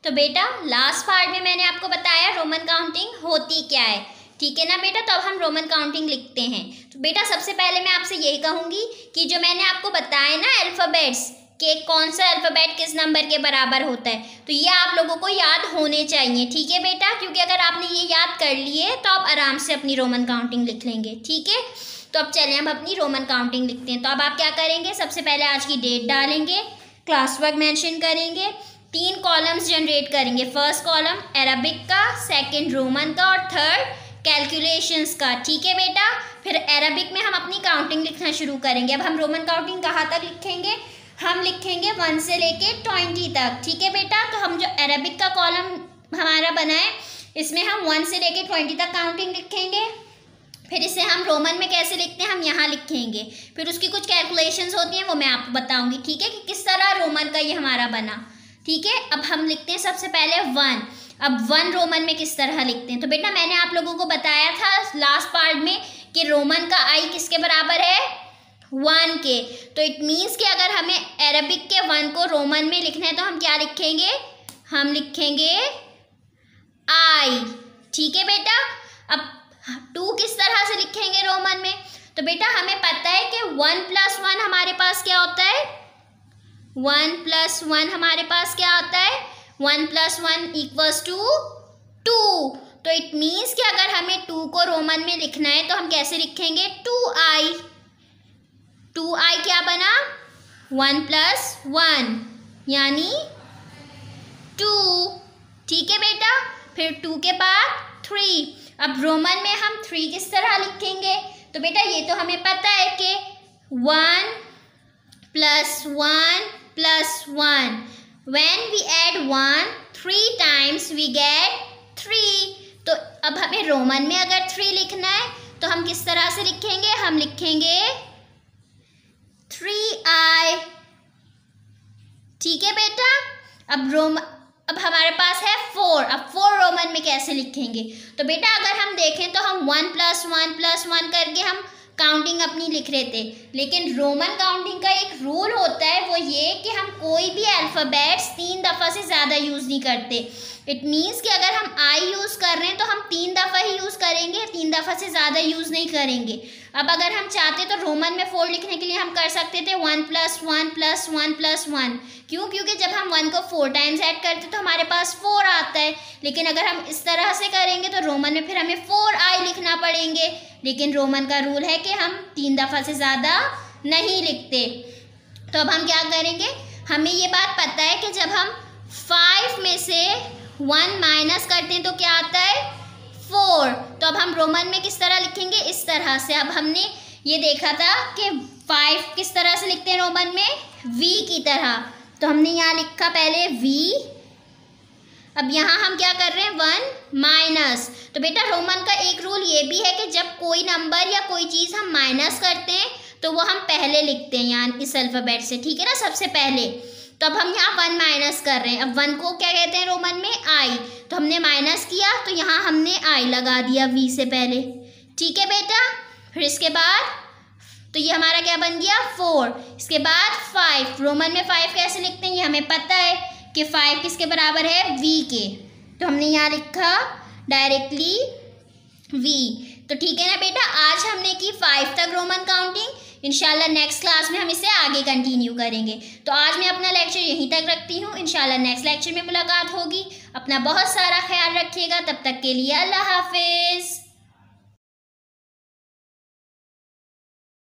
तो बेटा last part में मैंने आपको बताया रोमन काउंटिंग होती क्या है, ठीक है ना बेटा। तो अब हम रोमन काउंटिंग लिखते हैं। तो बेटा सबसे पहले मैं आपसे यही कहूँगी कि जो मैंने आपको बताया ना अल्फ़ाबेट्स कि कौन सा अल्फ़ाबेट किस नंबर के बराबर होता है, तो ये आप लोगों को याद होने चाहिए, ठीक है बेटा। क्योंकि अगर आपने ये याद कर लिए तो आप आराम से अपनी रोमन काउंटिंग लिख लेंगे, ठीक है। तो अब चलें हम अपनी रोमन काउंटिंग लिखते हैं। तो अब आप क्या करेंगे, सबसे पहले आज की डेट डालेंगे, क्लास वर्क मेंशन करेंगे, 3 कॉलम्स जनरेट करेंगे। फर्स्ट कॉलम अरबिक का, सेकंड रोमन का और थर्ड कैलकुलेशंस का, ठीक है बेटा। फिर अरबिक में हम अपनी काउंटिंग लिखना शुरू करेंगे। अब हम रोमन काउंटिंग कहाँ तक लिखेंगे, हम लिखेंगे 1 से लेके 20 तक, ठीक है बेटा। तो हम जो अरबिक का कॉलम हमारा बना है इसमें हम 1 से लेके 20 तक काउंटिंग लिखेंगे। फिर इसे हम रोमन में कैसे लिखते हैं हम यहाँ लिखेंगे। फिर उसकी कुछ कैलकुलेशंस होती हैं वो मैं आपको बताऊंगी, ठीक है, कि किस तरह रोमन का ये हमारा बना, ठीक है। अब हम लिखते हैं सबसे पहले 1। अब 1 रोमन में किस तरह लिखते हैं, तो बेटा मैंने आप लोगों को बताया था लास्ट पार्ट में कि रोमन का आई किसके बराबर है, 1 के। तो इट मीन्स कि अगर हमें अरबिक के 1 को रोमन में लिखना है तो हम क्या लिखेंगे, हम लिखेंगे आई, ठीक है बेटा। अब 2 किस तरह से लिखेंगे रोमन में, तो बेटा हमें पता है कि 1 + 1 हमारे पास क्या होता है, 1 + 1 हमारे पास क्या होता है, 1 + 1 = 2। तो इट मीन्स कि अगर हमें 2 को रोमन में लिखना है तो हम कैसे लिखेंगे, 2i। 2i क्या बना, 1 + 1 यानी 2, ठीक है बेटा। फिर 2 के बाद 3। अब रोमन में हम 3 किस तरह लिखेंगे, तो बेटा ये तो हमें पता है कि 1 + 1 + 1 when we add 1 3 times we get 3। तो अब हमें रोमन में अगर 3 लिखना है तो हम किस तरह से लिखेंगे, हम लिखेंगे 3i, ठीक है बेटा। अब हमारे पास है 4। अब 4 रोमन में कैसे लिखेंगे, तो बेटा अगर हम देखें तो हम 1 + 1 + 1 करके हम काउंटिंग अपनी लिख रहे थे, लेकिन रोमन काउंटिंग का एक रूल होता है, वो ये कि हम कोई भी अल्फ़ाबेट्स 3 दफ़ा से ज़्यादा यूज़ नहीं करते। इट मीन्स कि अगर हम आई यूज़ कर रहे हैं तो हम 3 दफ़ा ही यूज़ करेंगे, 3 दफ़ा से ज़्यादा यूज़ नहीं करेंगे। अब अगर हम चाहते तो रोमन में 4 लिखने के लिए हम कर सकते थे 1 + 1 + 1 + 1। क्यों, क्योंकि जब हम 1 को 4 टाइम्स ऐड करते तो हमारे पास 4 आता है। लेकिन अगर हम इस तरह से करेंगे तो रोमन में फिर हमें 4i लिखना पड़ेंगे। लेकिन रोमन का रूल है कि हम 3 दफ़ा से ज़्यादा नहीं लिखते। तो अब हम क्या करेंगे, हमें ये बात पता है कि जब हम 5 में से 1 माइनस करते हैं तो क्या आता है, 4। तो अब हम रोमन में किस तरह लिखेंगे, इस तरह से। अब हमने ये देखा था कि 5 किस तरह से लिखते हैं रोमन में, v की तरह। तो हमने यहाँ लिखा पहले v। अब यहाँ हम क्या कर रहे हैं, 1 माइनस। तो बेटा रोमन का एक रूल ये भी है कि जब कोई नंबर या कोई चीज़ हम माइनस करते हैं तो वो हम पहले लिखते हैं, यहाँ इस अल्फ़ाबेट से, ठीक है ना, सबसे पहले। तो अब हम यहाँ 1 माइनस कर रहे हैं। अब 1 को क्या कहते हैं रोमन में, आई। तो हमने माइनस किया तो यहाँ हमने आई लगा दिया v से पहले, ठीक है बेटा। फिर इसके बाद तो ये हमारा क्या बन गया, 4। इसके बाद 5। रोमन में 5 कैसे लिखते हैं ये हमें पता है कि 5 किसके बराबर है, v के। तो हमने यहाँ लिखा डायरेक्टली v। तो ठीक है ना बेटा, आज हमने की 5 तक रोमन काउंटिंग। इंशाल्लाह नेक्स्ट क्लास में हम इसे आगे कंटिन्यू करेंगे। तो आज मैं अपना लेक्चर यहीं तक रखती हूँ। इंशाल्लाह नेक्स्ट लेक्चर में मुलाकात होगी। अपना बहुत सारा ख्याल रखिएगा। तब तक के लिए अल्लाह हाफिज़।